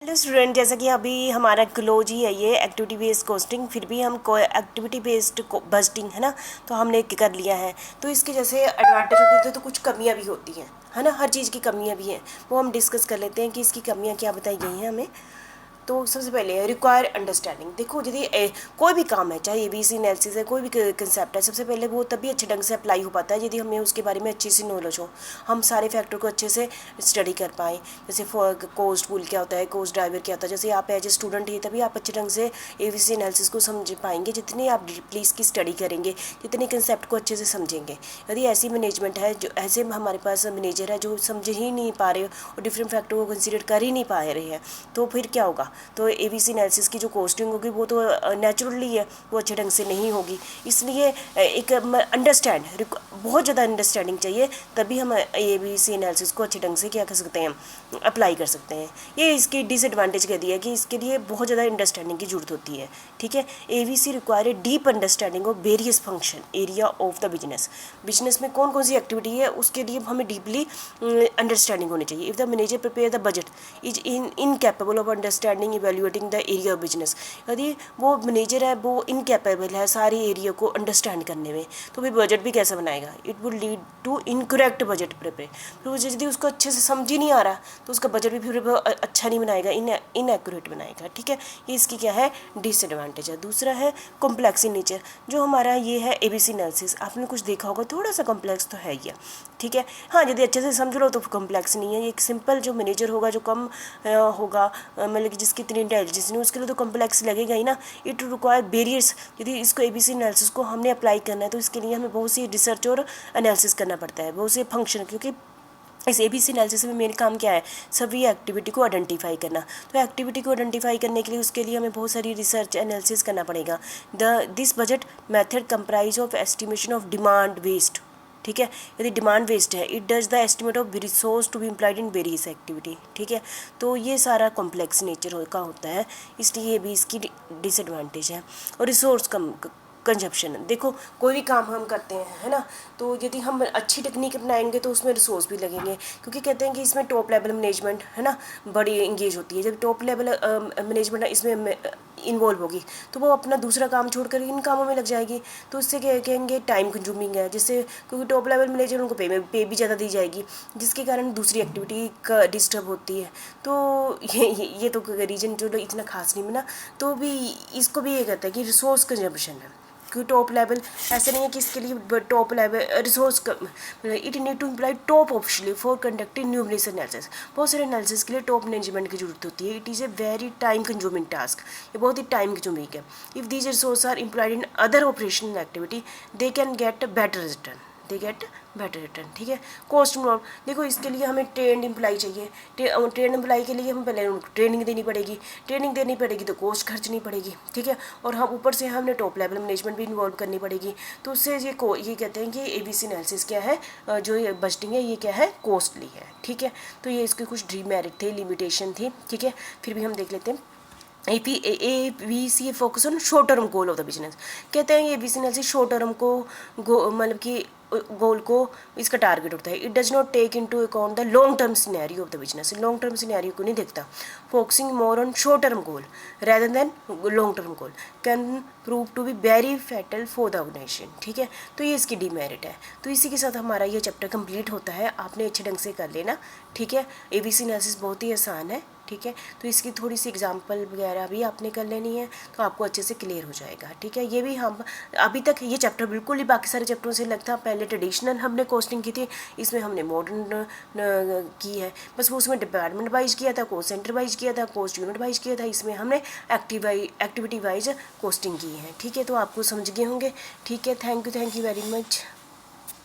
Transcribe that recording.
Hello student, जैसा कि अभी हमारा क्लोज ही है ये एक्टिविटी बेस्ड कोस्टिंग, फिर भी हम एक्टिविटी बेस्ड बस्टिंग है ना, तो हमने कर लिया है। तो इसके जैसे एडवांटेज होते हैं तो कुछ कमियां भी होती हैं, है ना। हर चीज़ की कमियां भी हैं, वो हम डिस्कस कर लेते हैं कि इसकी कमियां क्या बताई गई हैं हमें। तो सबसे पहले रिक्वायर अंडरस्टैंडिंग। देखो यदि कोई भी काम है, चाहे एबीसी एनालिसिस है, कोई भी कंसेप्ट है, सबसे पहले वो तभी अच्छे ढंग से अप्लाई हो पाता है यदि हमें उसके बारे में अच्छी सी नॉलेज हो, हम सारे फैक्टर को अच्छे से स्टडी कर पाएँ। जैसे कोस्ट पूल क्या होता है, कोस्ट ड्राइवर क्या होता है, जैसे आप एज ए स्टूडेंट ही तभी आप अच्छे ढंग से एबीसी एनालिसिस को समझ पाएंगे जितनी आप डीपली इसकी स्टडी करेंगे, जितने कंसेप्ट को अच्छे से समझेंगे। यदि ऐसी मैनेजमेंट है, जो ऐसे हमारे पास मैनेजर है जो समझ ही नहीं पा रहे और डिफरेंट फैक्टर को कंसिडर कर ही नहीं पा रहे हैं, तो फिर क्या होगा। तो एबीसी एनालिसिस की जो कोस्टिंग होगी वो तो नेचुरली है, वो अच्छे ढंग से नहीं होगी। इसलिए एक बहुत ज़्यादा अंडरस्टैंडिंग चाहिए, तभी हम एबीसी एनालिसिस को अच्छे ढंग से क्या कर सकते हैं, अप्लाई कर सकते हैं। ये इसकी डिसएडवांटेज कह दिया कि इसके लिए बहुत ज़्यादा अंडरस्टैंडिंग की जरूरत होती है। ठीक है, ABC require a deep understanding of various function area of the business में कौन कौन सी एक्टिविटी है उसके लिए हमें डीपली अंडरस्टैंडिंग होनी चाहिए। If the manager prepare the budget is incapable of understanding evaluating the area of business, यदि वो मैनेजर है वो इनकैपेबल है सारी एरिया को अंडरस्टैंड करने में, तो फिर बजट भी कैसे बनाएगा। It would lead to incorrect budget prepare, फिर यदि उसको अच्छे से समझ ही नहीं आ रहा तो उसका बजट भी फिर अच्छा नहीं बनाएगा, इनएक्यूरेट बनाएगा। ठीक है, ये इसकी क्या है, डिसएडवांटेज है। दूसरा है कॉम्प्लेक्स इन नेचर। जो हमारा ये है एबीसी एनालिसिस, आपने कुछ देखा होगा, थोड़ा सा कॉम्प्लेक्स तो है ही। ठीक है, हाँ यदि अच्छे से समझ लो तो कॉम्प्लेक्स नहीं है। एक सिंपल जो मैनेजर होगा, जो कम होगा, मतलब कि जिसकी इतनी इंटेलिजेंस नहीं, उसके लिए तो कॉम्प्लेक्स लगेगा ही ना। इट रिक्वायर वेरियस, यदि इसको एबीसी एनालिसिस को हमने अप्लाई करना है तो इसके लिए हमें बहुत सी रिसर्च और एनालिसिस करना पड़ता है, बहुत से फंक्शन, क्योंकि इस एबीसी एनालिसिस में मेन काम क्या है, सभी एक्टिविटी को आइडेंटिफाई करना। तो एक्टिविटी को आइडेंटिफाई करने के लिए उसके लिए हमें बहुत सारी रिसर्च एनालिसिस करना पड़ेगा। This budget method comprise of estimation of demand waste. ठीक है, यदि डिमांड वेस्ट है, it does the estimate of resource to be implied in various activity. ठीक है, तो ये सारा कॉम्प्लेक्स नेचर का होता है, इसलिए ये भी इसकी डिसएडवांटेज है। और रिसोर्स कम कंजप्शन, देखो कोई भी काम हम करते हैं, है ना, तो यदि हम अच्छी टेक्निक अपनाएंगे तो उसमें रिसोर्स भी लगेंगे, क्योंकि कहते हैं कि इसमें टॉप लेवल मैनेजमेंट है ना बड़ी इंगेज होती है। जब टॉप लेवल मैनेजमेंट इसमें इन्वॉल्व होगी तो वो अपना दूसरा काम छोड़कर इन कामों में लग जाएगी, तो उससे क्या कहेंगे, टाइम कंज्यूमिंग है, जिससे क्योंकि टॉप लेवल मैनेजर उनको पे भी ज़्यादा दी जाएगी, जिसके कारण दूसरी एक्टिविटी का डिस्टर्ब होती है। तो ये तो रीजन जो इतना खास नहीं बना, तो भी इसको भी ये कहता है कि रिसोर्स कंजप्शन है। क्योंकि टॉप लेवल ऐसा नहीं है कि इसके लिए top level resource it need to employ top officially for conducting numerous analysis. बहुत सारे एनालिसिस के लिए टॉप मैनेजमेंट की जरूरत होती है। It is a very time consuming task, ये बहुत ही टाइम कंज्यूमिंग है। If these resource are employed in other operational activity they can get better return. ठीक है, कॉस्ट मोड, देखो इसके लिए हमें ट्रेंड एम्प्लॉय चाहिए। ट्रेंड एम्प्लॉय के लिए हम पहले उनको ट्रेनिंग देनी पड़ेगी तो कॉस्ट खर्चनी पड़ेगी। ठीक है, और हम ऊपर से हमने टॉप लेवल मैनेजमेंट भी इन्वॉल्व करनी पड़ेगी, तो उससे ये कहते हैं कि एबीसी एनालिसिस क्या है, जो ये बजटिंग है ये क्या है, कॉस्टली है। ठीक है, तो ये इसके कुछ डीमेरिट थे, लिमिटेशन थी। ठीक है, फिर भी हम देख लेते हैं। ABC focus on short term goal of the business, कहते हैं एबीसी एनालिसिस शॉर्ट टर्म को मतलब कि गोल को इसका टारगेट होता है। It does not take into account the long term scenario of the business, long term scenario को नहीं देखता। Focusing more on short term goal rather than long term goal can prove to be very fatal for the organization. ठीक है, तो ये इसकी demerit है। तो इसी के साथ हमारा ये चैप्टर कंप्लीट होता है, आपने अच्छे ढंग से कर लेना। ठीक है, एबीसी एनालिसिस बहुत ही आसान है। ठीक है, तो इसकी थोड़ी सी एग्जांपल वगैरह भी आपने कर लेनी है, तो आपको अच्छे से क्लियर हो जाएगा। ठीक है, ये भी हम अभी तक ये चैप्टर बिल्कुल ही बाकी सारे चैप्टरों से लगता, पहले ट्रेडिशनल हमने कोस्टिंग की थी, इसमें हमने मॉडर्न की है। बस वो उसमें डिपार्टमेंट वाइज किया था, कोस्ट सेंटर वाइज किया था, कोस्ट यूनिट वाइज किया था, इसमें हमने एक्टिविटी वाइज कोस्टिंग की है। ठीक है, तो आपको समझ गए होंगे। ठीक है, थैंक यू वेरी मच।